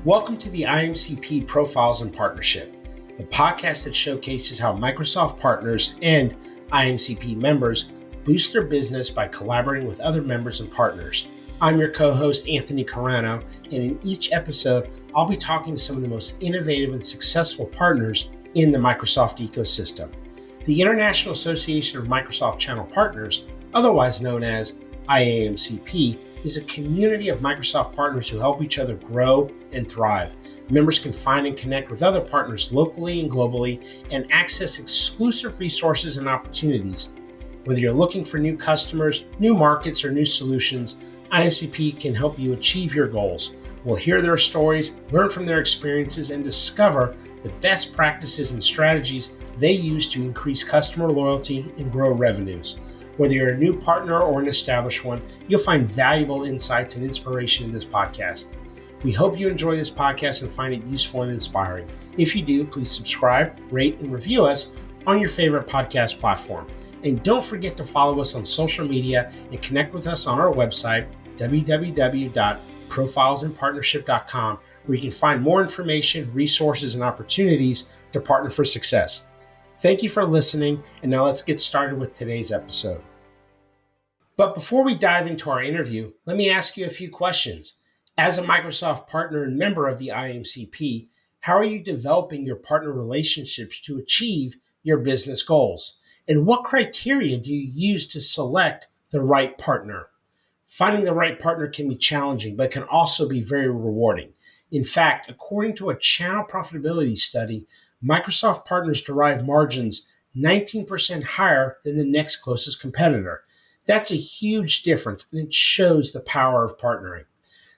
Welcome to the IAMCP Profiles and Partnership, the podcast that showcases how Microsoft partners and IAMCP members boost their business by collaborating with other members and partners. I'm your co-host, Anthony Carano, and in each episode, I'll be talking to some of the most innovative and successful partners in the Microsoft ecosystem. The International Association of Microsoft Channel Partners, otherwise known as IAMCP, is a community of Microsoft partners who help each other grow and thrive. Members can find and connect with other partners locally and globally and access exclusive resources and opportunities. Whether you're looking for new customers, new markets, or new solutions, IAMCP can help you achieve your goals. We'll hear their stories, learn from their experiences, and discover the best practices and strategies they use to increase customer loyalty and grow revenues. Whether you're a new partner or an established one, you'll find valuable insights and inspiration in this podcast. We hope you enjoy this podcast and find it useful and inspiring. If you do, please subscribe, rate, and review us on your favorite podcast platform. And don't forget to follow us on social media and connect with us on our website, www.profilesandpartnership.com, where you can find more information, resources, and opportunities to partner for success. Thank you for listening, and now let's get started with today's episode. But before we dive into our interview, let me ask you a few questions. As a Microsoft partner and member of the IAMCP, how are you developing your partner relationships to achieve your business goals? And what criteria do you use to select the right partner? Finding the right partner can be challenging, but can also be very rewarding. In fact, according to a channel profitability study, Microsoft partners derive margins 19% higher than the next closest competitor. That's a huge difference, and it shows the power of partnering.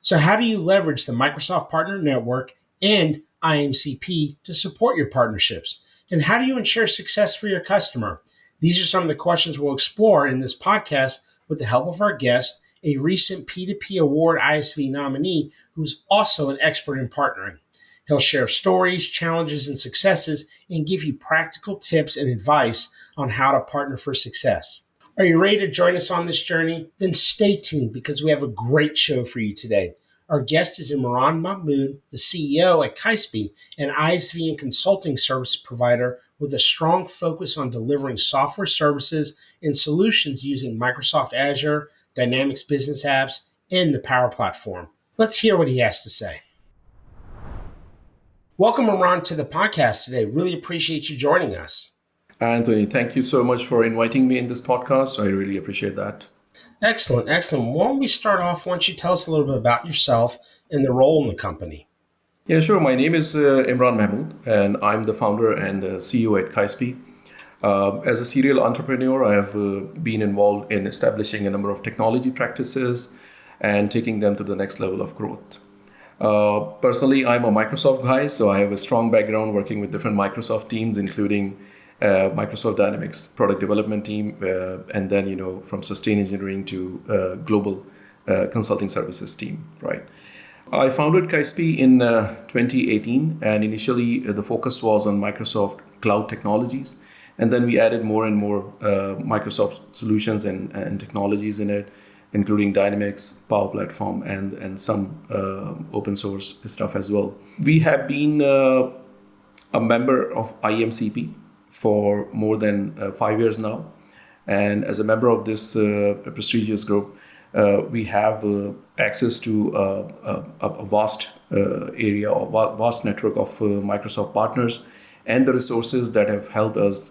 So how do you leverage the Microsoft Partner Network and IAMCP to support your partnerships? And how do you ensure success for your customer? These are some of the questions we'll explore in this podcast with the help of our guest, a recent P2P Award ISV nominee who's also an expert in partnering. He'll share stories, challenges, and successes, and give you practical tips and advice on how to partner for success. Are you ready to join us on this journey? Then stay tuned because we have a great show for you today. Our guest is Imran Mahmood, the CEO at KAISPE, an ISV and consulting service provider with a strong focus on delivering software services and solutions using Microsoft Azure, Dynamics Business Apps, and the Power Platform. Let's hear what he has to say. Welcome, Imran, to the podcast today. Really appreciate you joining us. Anthony, thank you so much for inviting me in this podcast. I really appreciate that. Excellent. Why don't we start off? Why don't you tell us a little bit about yourself and the role in the company? Yeah, sure. My name is Imran Mahmood, and I'm the founder and CEO at KAISPE. As a serial entrepreneur, I have been involved in establishing a number of technology practices and taking them to the next level of growth. Personally, I'm a Microsoft guy, so I have a strong background working with different Microsoft teams, including Microsoft Dynamics product development team, and then from sustain engineering to global consulting services team. Right. I founded KAISPE in 2018, and initially the focus was on Microsoft cloud technologies, and then we added more and more Microsoft solutions and technologies in it, including Dynamics, Power Platform, and some open source stuff as well. We have been a member of IAMCP for more than 5 years now. And as a member of this prestigious group, we have access to a vast area or vast network of Microsoft partners and the resources that have helped us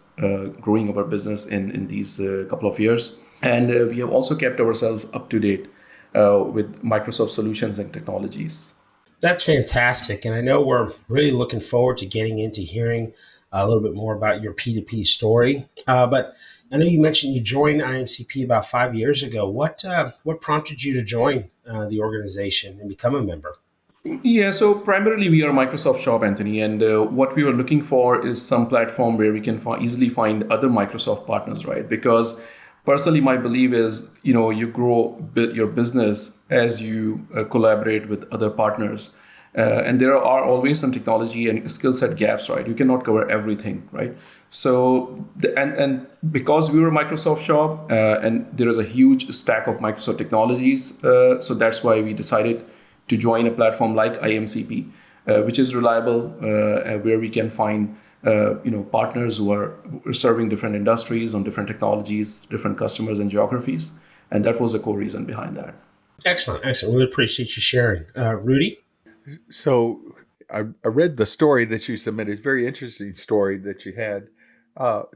growing our business in these couple of years. And we have also kept ourselves up to date with Microsoft solutions and technologies. That's fantastic. And I know we're really looking forward to getting into hearing a little bit more about your P2P story. But I know you mentioned you joined IAMCP about 5 years ago. What prompted you to join the organization and become a member? Yeah, so primarily we are a Microsoft shop, Anthony, and what we were looking for is some platform where we can easily find other Microsoft partners, right? Because personally, my belief is, you grow your business as you collaborate with other partners. And there are always some technology and skill set gaps, right? You cannot cover everything, right? So, and because we were a Microsoft shop and there is a huge stack of Microsoft technologies, so that's why we decided to join a platform like IAMCP, which is reliable, where we can find partners who are serving different industries on different technologies, different customers and geographies, and that was the core reason behind that. Excellent, excellent. Really appreciate you sharing, Rudy. So I read the story that you submitted. It's a very interesting story that you had.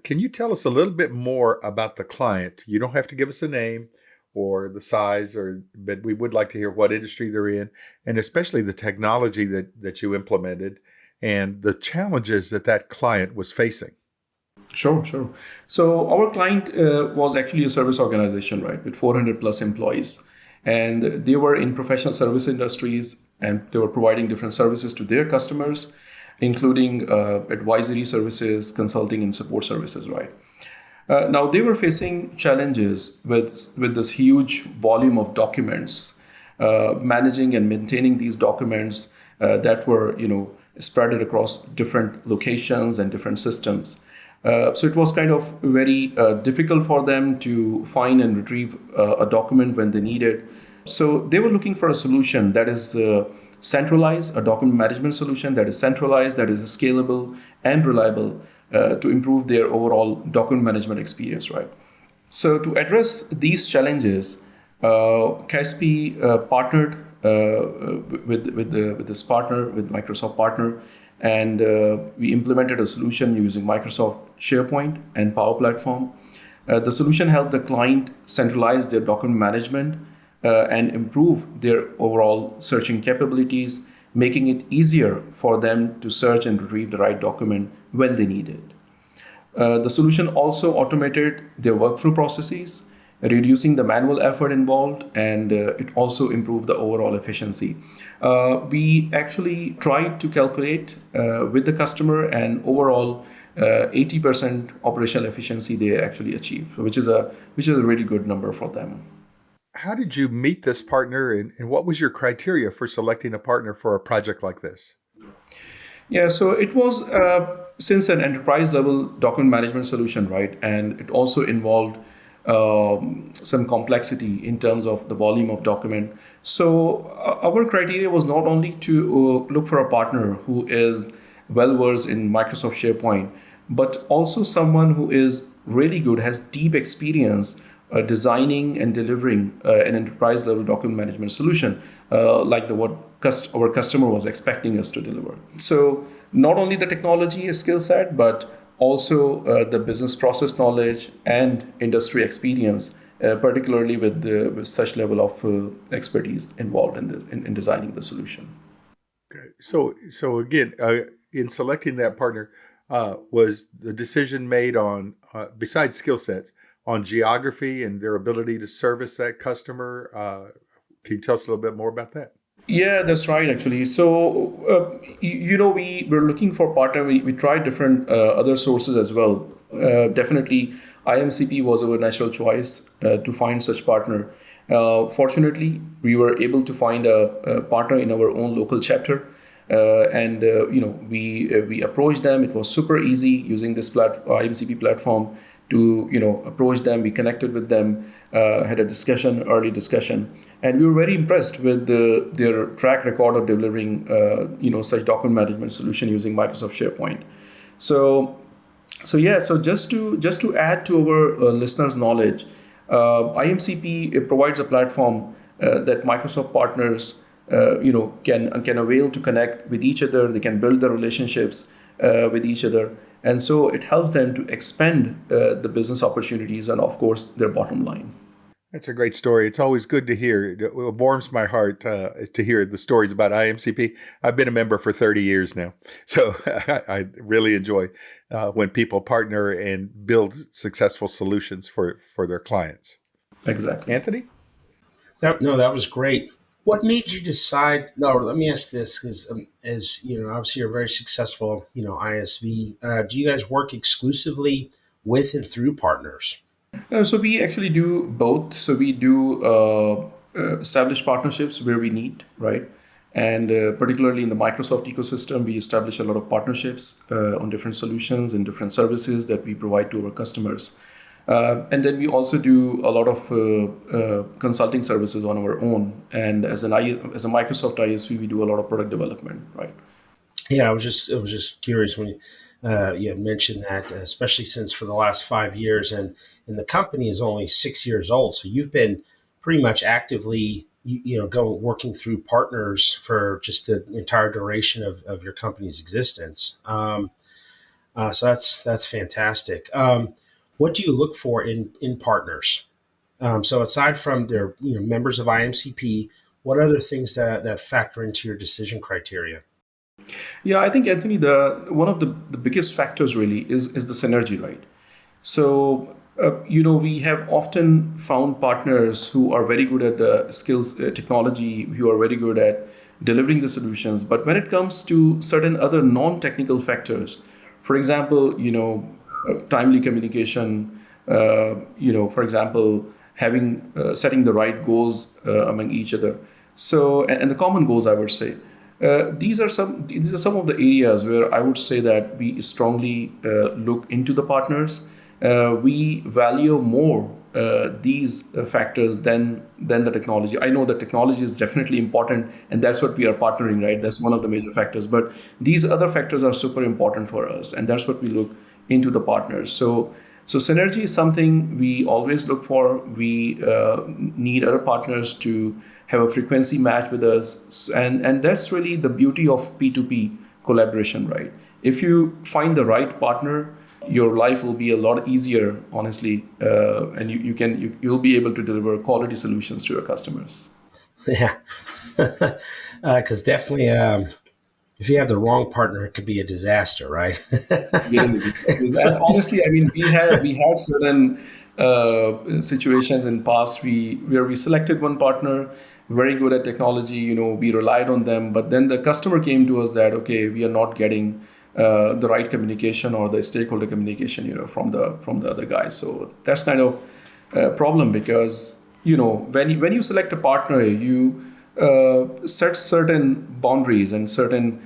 Can you tell us a little bit more about the client? You don't have to give us a name or the size, but we would like to hear what industry they're in, and especially the technology that you implemented and the challenges that client was facing. Sure. So our client was actually a service organization, right, with 400 plus employees. And they were in professional service industries, and they were providing different services to their customers, including advisory services, consulting, and support services, right? Now they were facing challenges with this huge volume of documents, managing and maintaining these documents that were spread across different locations and different systems. So it was kind of very difficult for them to find and retrieve a document when they need it. So they were looking for a solution that is centralized, a document management solution that is centralized, that is scalable and reliable to improve their overall document management experience, right? So to address these challenges, KAISPE partnered with this partner, with Microsoft partner, and we implemented a solution using Microsoft SharePoint and Power Platform. The solution helped the client centralize their document management and improve their overall searching capabilities, making it easier for them to search and retrieve the right document when they need it. The solution also automated their workflow processes, reducing the manual effort involved, and it also improved the overall efficiency. We actually tried to calculate with the customer, and overall 80% operational efficiency they actually achieved, which is a really good number for them. How did you meet this partner, and what was your criteria for selecting a partner for a project like this? Yeah, so it was since an enterprise level document management solution, right? And it also involved some complexity in terms of the volume of document. So our criteria was not only to look for a partner who is well versed in Microsoft SharePoint, but also someone who is really good, has deep experience designing and delivering an enterprise level document management solution, like what our customer was expecting us to deliver. So not only the technology skill set, but also the business process knowledge and industry experience, particularly with such level of expertise involved in designing the solution. Okay. So again, in selecting that partner, was the decision made on, besides skill sets, on geography and their ability to service that customer? Can you tell us a little bit more about that? Yeah, that's right, actually. So, we were looking for partner. We tried different other sources as well. Definitely, IAMCP was our natural choice to find such partner. Fortunately, we were able to find a partner in our own local chapter. And we approached them. It was super easy using this IMCP platform to approach them. We connected with them, had a early discussion, and we were very impressed with their track record of delivering such document management solution using Microsoft SharePoint. So just to add to our listeners' knowledge, IMCP provides a platform that Microsoft partners can avail to connect with each other. They can build their relationships with each other, and so it helps them to expand the business opportunities and, of course, their bottom line. That's a great story. It's always good to hear. It warms my heart to hear the stories about IMCP. I've been a member for 30 years now, so I really enjoy when people partner and build successful solutions for their clients. Exactly. Anthony? That was great. What made you decide? No, let me ask this, because as you know, obviously you're a very successful, ISV. Do you guys work exclusively with and through partners? So we actually do both. So we do establish partnerships where we need, right? And particularly in the Microsoft ecosystem, we establish a lot of partnerships on different solutions and different services that we provide to our customers. And then we also do a lot of consulting services on our own. And as a Microsoft ISV, we do a lot of product development, right? Yeah, I was just curious when you had mentioned that, especially since for the last 5 years, and the company is only 6 years old, so you've been pretty much actively going working through partners for just the entire duration of your company's existence. So that's fantastic. What do you look for in partners? So aside from their members of IMCP, what other things that factor into your decision criteria? Yeah, I think Anthony, the one of the biggest factors really is the synergy, right? So, we have often found partners who are very good at the skills, technology, who are very good at delivering the solutions. But when it comes to certain other non-technical factors, for example, timely communication, for example, having setting the right goals among each other. So, and the common goals, I would say. These are some of the areas where I would say that we strongly look into the partners. We value more these factors than the technology. I know that technology is definitely important, and that's what we are partnering, right? That's one of the major factors. But these other factors are super important for us, and that's what we look into the partners. So synergy is something we always look for. We need other partners to have a frequency match with us, and that's really the beauty of P2P collaboration, right? If you find the right partner, your life will be a lot easier, honestly, and you'll be able to deliver quality solutions to your customers. Yeah, because definitely, if you have the wrong partner, it could be a disaster, right? It is. And So, honestly, I mean, we had certain situations in past where we selected one partner, very good at technology. We relied on them, but then the customer came to us that okay, we are not getting the right communication or the stakeholder communication, from the other guys. So that's kind of a problem because when you select a partner, you set certain boundaries and certain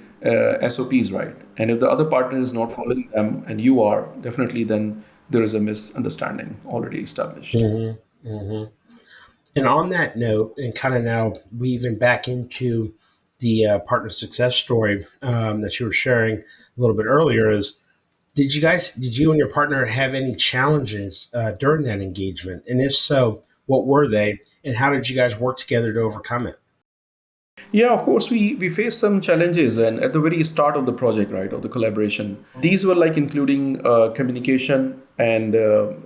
SOPs, right? And if the other partner is not following them and you are, definitely then there is a misunderstanding already established. mhm, mhm. And on that note, and kind of now weaving back into the partner success story that you were sharing a little bit earlier, is did you and your partner have any challenges during that engagement? And if so, what were they, and how did you guys work together to overcome it? Yeah, of course, we faced some challenges, and at the very start of the project, right, of the collaboration, these were like including communication and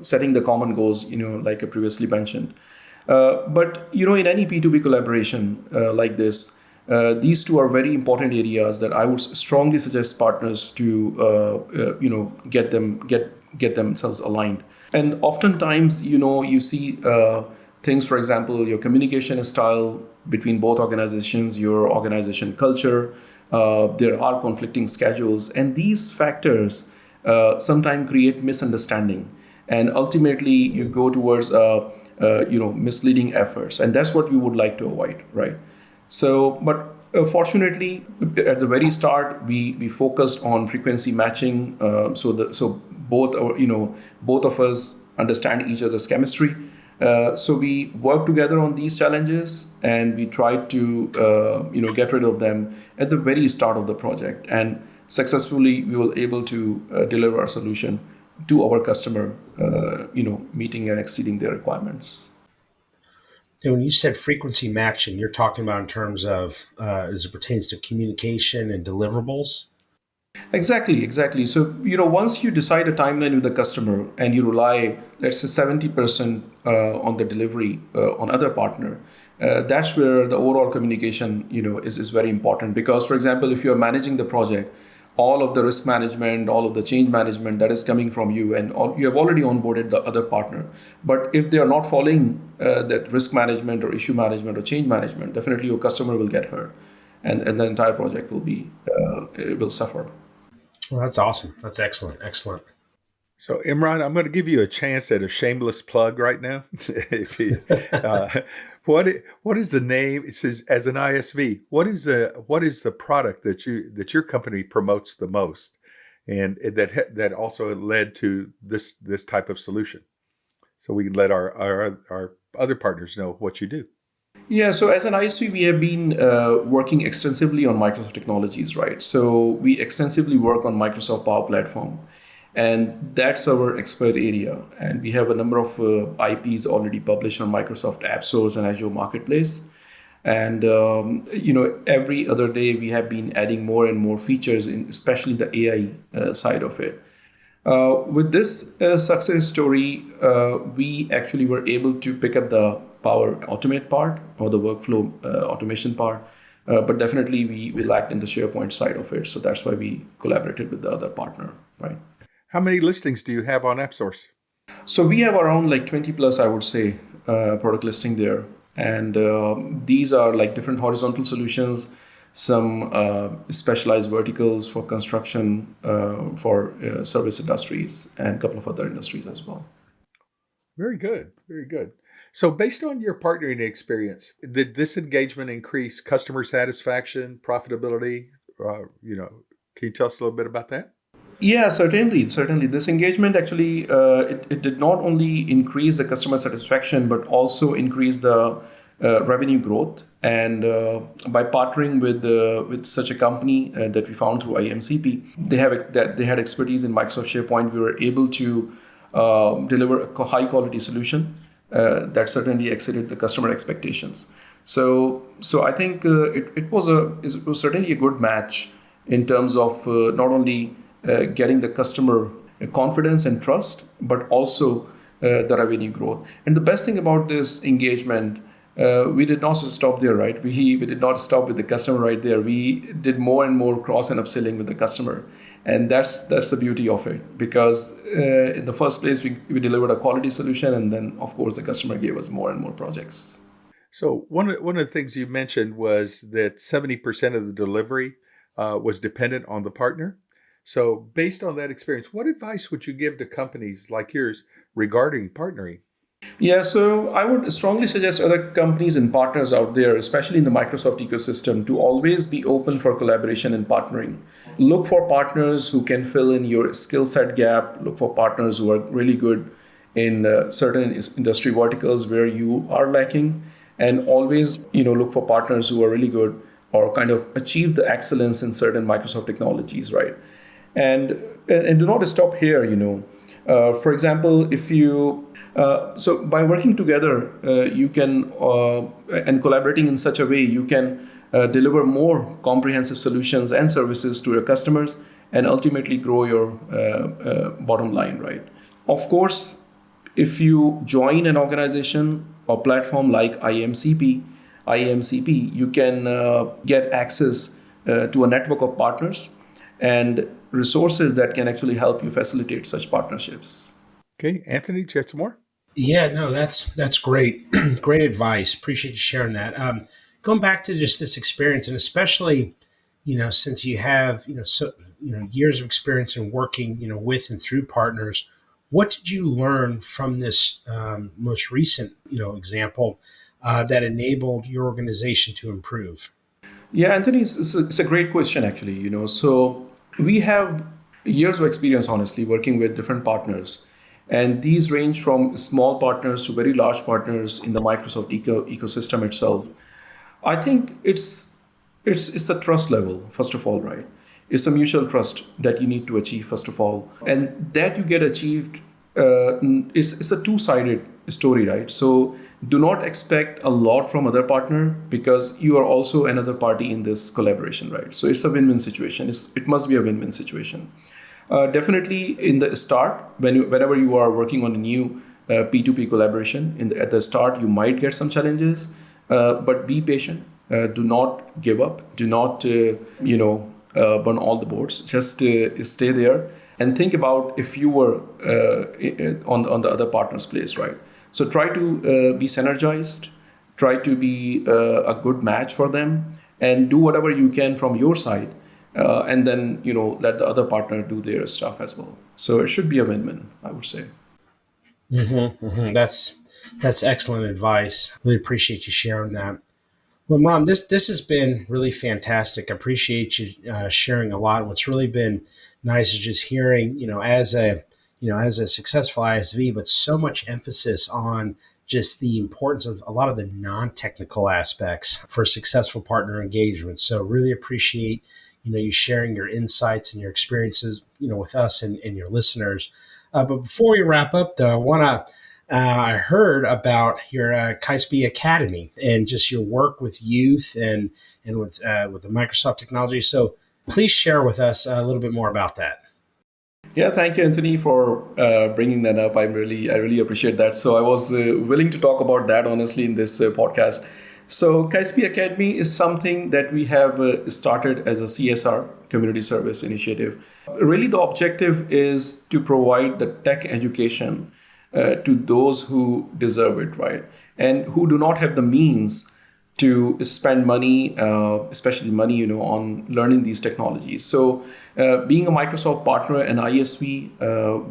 setting the common goals, like I previously mentioned. But in any P2B collaboration like this, these two are very important areas that I would strongly suggest partners to get themselves aligned. And oftentimes, you see things, for example, your communication style between both organizations, your organization culture. There are conflicting schedules, and these factors sometimes create misunderstanding, and ultimately you go towards misleading efforts, and that's what we would like to avoid, right? So, but fortunately, at the very start, we focused on frequency matching, so both of us understand each other's chemistry. So we work together on these challenges, and we try to get rid of them at the very start of the project, and successfully we were able to deliver our solution to our customer, meeting and exceeding their requirements. And when you said frequency matching, you're talking about in terms of as it pertains to communication and deliverables. Exactly, exactly. So, once you decide a timeline with the customer and you rely, let's say, 70% on the delivery on other partner, that's where the overall communication, is very important. Because, for example, if you're managing the project, all of the risk management, all of the change management that is coming from you, and you have already onboarded the other partner. But if they are not following that risk management or issue management or change management, definitely your customer will get hurt, and the entire project will suffer. Well, that's awesome. That's excellent. Excellent. So, Imran, I'm going to give you a chance at a shameless plug right now. if you, uh, what is the name? It says as an ISV. What is the product that your company promotes the most, and that also led to this type of solution? So we can let our other partners know what you do. Yeah, so as an ISV, we have been working extensively on Microsoft technologies, right? So we extensively work on Microsoft Power Platform, and that's our expert area. And we have a number of IPs already published on Microsoft App Stores and Azure Marketplace. And every other day we have been adding more and more features, in especially the AI side of it. With this success story, we actually were able to pick up the Power Automate part or the workflow automation part, but definitely we lacked in the SharePoint side of it. So that's why we collaborated with the other partner, right? How many listings do you have on AppSource? So we have around like 20 plus, I would say, product listing there. And these are like different horizontal solutions, some specialized verticals for construction, for service industries, and a couple of other industries as well. Very good. Very good. So, based on your partnering experience, did this engagement increase customer satisfaction, profitability? Can you tell us a little bit about that? Yeah, certainly, certainly. This engagement actually it did not only increase the customer satisfaction, but also increase the revenue growth. And by partnering with such a company that we found through IAMCP, they had expertise in Microsoft SharePoint. We were able to deliver a high quality solution that certainly exceeded the customer expectations. So I think it was certainly a good match in terms of not only getting the customer confidence and trust, but also the revenue growth. And the best thing about this engagement, we did not stop there, right? We did not stop with the customer right there. We did more and more cross and upselling with the customer. And that's the beauty of it, because in the first place, we delivered a quality solution, and then, of course, the customer gave us more and more projects. So, one of the things you mentioned was that 70% of the delivery was dependent on the partner. So, based on that experience, what advice would you give to companies like yours regarding partnering? Yeah, so I would strongly suggest other companies and partners out there, especially in the Microsoft ecosystem, to always be open for collaboration and partnering. Look for partners who can fill in your skill set gap. Look for partners who are really good in certain industry verticals where you are lacking, and always, look for partners who are really good or kind of achieve the excellence in certain Microsoft technologies, right? And and do not stop here. For example, if you so by working together, you can and collaborating in such a way, you can deliver more comprehensive solutions and services to your customers, and ultimately grow your bottom line, right? Of course, if you join an organization or platform like IAMCP, you can get access to a network of partners and resources that can actually help you facilitate such partnerships. Okay, Anthony, do you have some more? Yeah, no, that's great. Great advice. Appreciate you sharing that. Going back to just this experience, and especially, since you have, years of experience in working, with and through partners, what did you learn from this most recent, example that enabled your organization to improve? Yeah, Anthony, it's a great question, actually. So we have years of experience, honestly, working with different partners, and these range from small partners to very large partners in the Microsoft ecosystem itself. I think it's the trust level, first of all, right? It's a mutual trust that you need to achieve, first of all, and that you get achieved. It's a two-sided story, right? So do not expect a lot from other partner, because you are also another party in this collaboration, right? So it's a win-win situation. It must be a win-win situation. Definitely in the start, whenever you are working on a new P2P collaboration, at the start, you might get some challenges, but be patient. Do not give up. Do not, burn all the boards. Just stay there and think about if you were on the other partner's place, right? So try to be synergized. Try to be a good match for them, and do whatever you can from your side, and then let the other partner do their stuff as well. So it should be a win-win, I would say. That's excellent advice. Really appreciate you sharing that. Well, Ron, this has been really fantastic. I appreciate you sharing a lot. What's really been nice is just hearing, as a successful ISV, but so much emphasis on just the importance of a lot of the non-technical aspects for successful partner engagement. So really appreciate, you sharing your insights and your experiences, with us and your listeners. But before we wrap up, though, I want to. I heard about your KAISPE Academy and just your work with youth and with the Microsoft technology. So please share with us a little bit more about that. Yeah, thank you, Anthony, for bringing that up. I really appreciate that. So I was willing to talk about that honestly in this podcast. So KAISPE Academy is something that we have started as a CSR, community service initiative. Really, the objective is to provide the tech education to those who deserve it, right, and who do not have the means to spend money, especially money, on learning these technologies. So, being a Microsoft partner and ISV,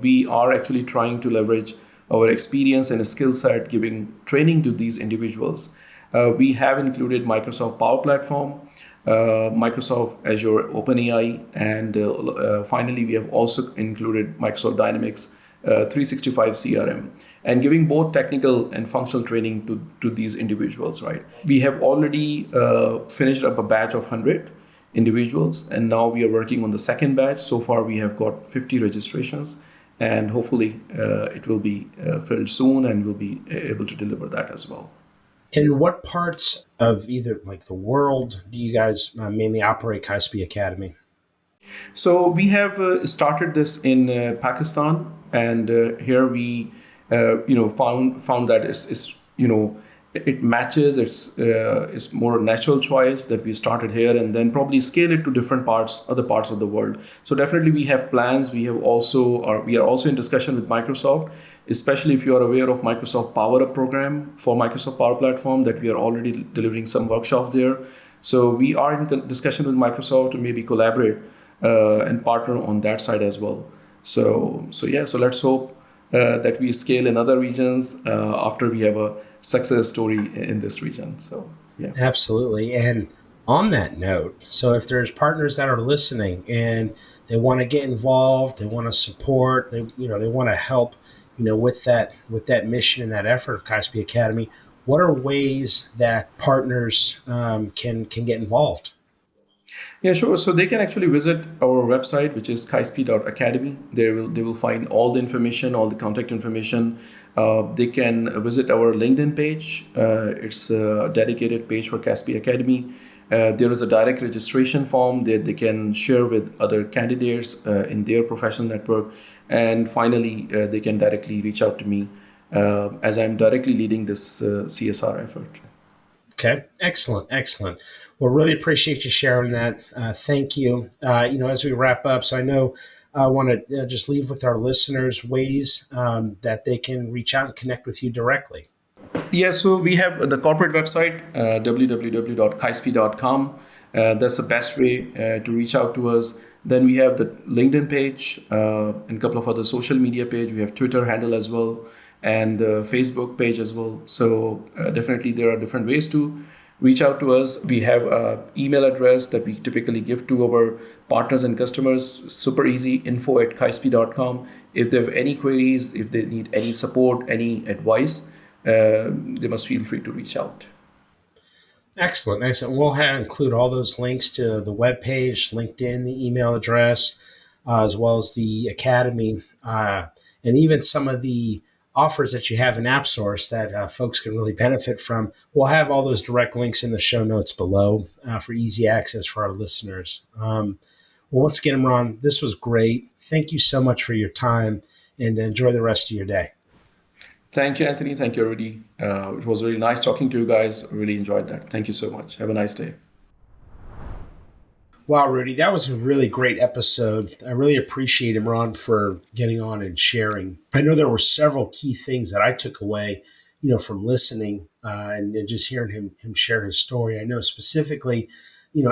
we are actually trying to leverage our experience and a skill set, giving training to these individuals. We have included Microsoft Power Platform, Microsoft Azure OpenAI, and finally, we have also included Microsoft Dynamics 365 CRM, and giving both technical and functional training to these individuals, right? We have already finished up a batch of 100 individuals, and now we are working on the second batch. So far, we have got 50 registrations, and hopefully it will be filled soon, and we'll be able to deliver that as well. In what parts of either like the world do you guys mainly operate KAISPE Academy? So we have started this in Pakistan, and here we, found that it matches. It's more natural choice that we started here, and then probably scale it to other parts of the world. So definitely we have plans. We are also in discussion with Microsoft, especially if you are aware of Microsoft Power Up program for Microsoft Power Platform, that we are already delivering some workshops there. So we are in discussion with Microsoft to maybe collaborate and partner on that side as well. So let's hope that we scale in other regions after we have a success story in this region. So yeah, Absolutely. And on that note, so if there's partners that are listening and they want to get involved, they want to support, they want to help, with that mission and that effort of KAISPE Academy, what are ways that partners can get involved? yeah, sure. So they can actually visit our website, which is kaispe.academy. They will find all the information, all the contact information. They can visit our LinkedIn page. It's a dedicated page for KAISPE Academy. There is a direct registration form that they can share with other candidates in their professional network. And finally, they can directly reach out to me as I'm directly leading this CSR effort. Okay, excellent. Well, really appreciate you sharing that. Thank you. As we wrap up, so I know I want to just leave with our listeners ways that they can reach out and connect with you directly. Yeah, so we have the corporate website, www.kaispe.com. That's the best way to reach out to us. Then we have the LinkedIn page and a couple of other social media page. We have Twitter handle as well, and Facebook page as well. So definitely there are different ways to reach out to us. We have an email address that we typically give to our partners and customers. Super easy, info@kaispe.com. If they have any queries, if they need any support, any advice, they must feel free to reach out. Excellent. We'll include all those links to the webpage, LinkedIn, the email address, as well as the academy, and even some of the offers that you have in AppSource that folks can really benefit from. We'll have all those direct links in the show notes below for easy access for our listeners. Well, once again, Imran, this was great. Thank you so much for your time, and enjoy the rest of your day. Thank you, Anthony. Thank you, Rudy. It was really nice talking to you guys. Really enjoyed that. Thank you so much. Have a nice day. Wow, Rudy, that was a really great episode. I really appreciate Imran for getting on and sharing. I know there were several key things that I took away, from listening and just hearing him share his story. I know specifically,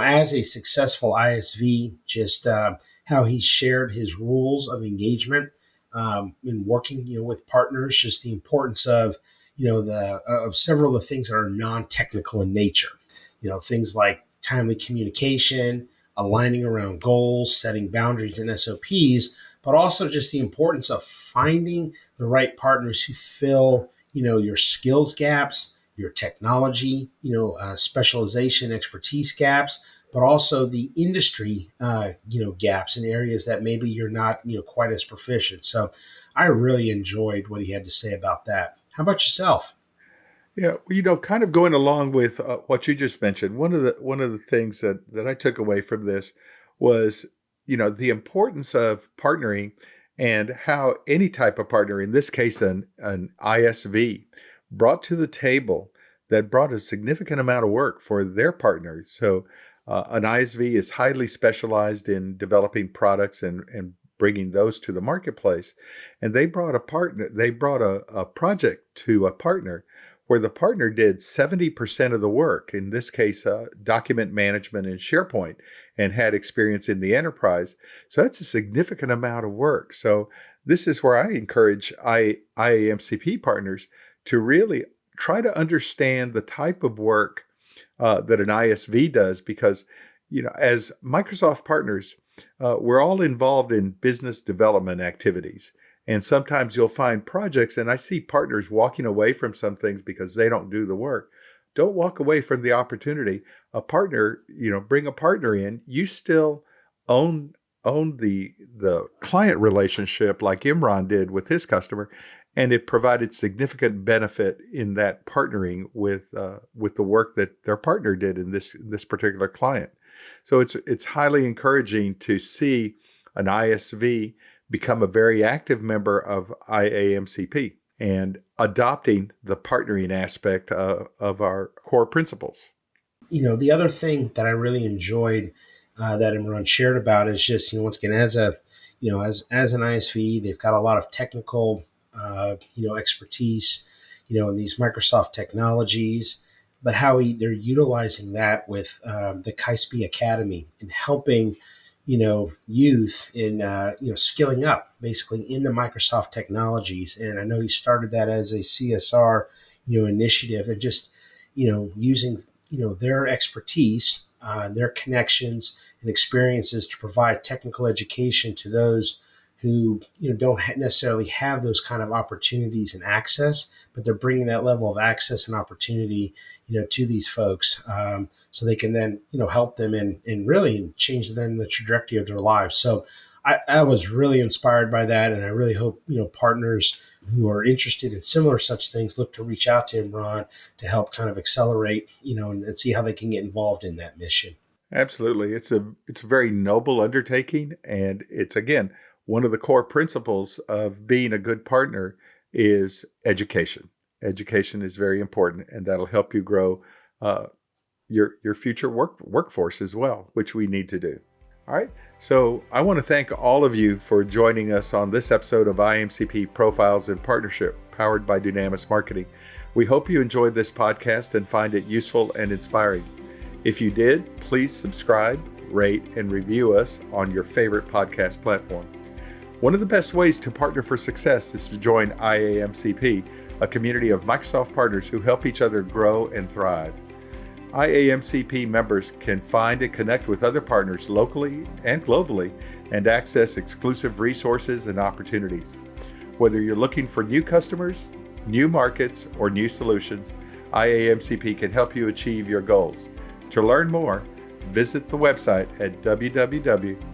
as a successful ISV, just how he shared his rules of engagement in working, with partners. Just the importance of, of several of the things that are non-technical in nature. Things like timely communication, aligning around goals, setting boundaries and SOPs, but also just the importance of finding the right partners who fill, your skills gaps, your technology, specialization, expertise gaps, but also the industry, gaps in areas that maybe you're not, quite as proficient. So I really enjoyed what he had to say about that. How about yourself? Yeah, kind of going along with what you just mentioned, one of the things that I took away from this was, the importance of partnering and how any type of partner, in this case, an ISV, brought to the table that brought a significant amount of work for their partners. So, an ISV is highly specialized in developing products and bringing those to the marketplace, and they brought a partner. They brought a project to a partner where the partner did 70% of the work, in this case, document management in SharePoint, and had experience in the enterprise. So that's a significant amount of work. So this is where I encourage IAMCP partners to really try to understand the type of work that an ISV does, because, as Microsoft partners, we're all involved in business development activities. And sometimes you'll find projects, and I see partners walking away from some things because they don't do the work. Don't walk away from the opportunity. A partner, bring a partner in. You still own the client relationship like Imran did with his customer, and it provided significant benefit in that partnering with the work that their partner did in this particular client. So it's highly encouraging to see an ISV become a very active member of IAMCP and adopting the partnering aspect of our core principles. The other thing that I really enjoyed that Imran shared about is just, once again, as an ISV, they've got a lot of technical, expertise, in these Microsoft technologies, but how they're utilizing that with the KAISPE Academy and helping, youth in, skilling up basically in the Microsoft technologies. And I know he started that as a CSR, initiative, and just, using, their expertise, their connections and experiences to provide technical education to those who don't necessarily have those kind of opportunities and access, but they're bringing that level of access and opportunity to these folks, so they can then help them and really change then the trajectory of their lives. So I was really inspired by that, and I really hope partners who are interested in similar such things look to reach out to Imran to help kind of accelerate and see how they can get involved in that mission. Absolutely. It's a very noble undertaking, and it's, again, one of the core principles of being a good partner is education. Education is very important, and that'll help you grow your future workforce as well, which we need to do. All right. So I want to thank all of you for joining us on this episode of IAMCP Profiles in Partnership, powered by Dunamis Marketing. We hope you enjoyed this podcast and find it useful and inspiring. If you did, please subscribe, rate, and review us on your favorite podcast platform. One of the best ways to partner for success is to join IAMCP, a community of Microsoft partners who help each other grow and thrive. IAMCP members can find and connect with other partners locally and globally and access exclusive resources and opportunities. Whether you're looking for new customers, new markets, or new solutions, IAMCP can help you achieve your goals. To learn more, visit the website at www.iamcp.org.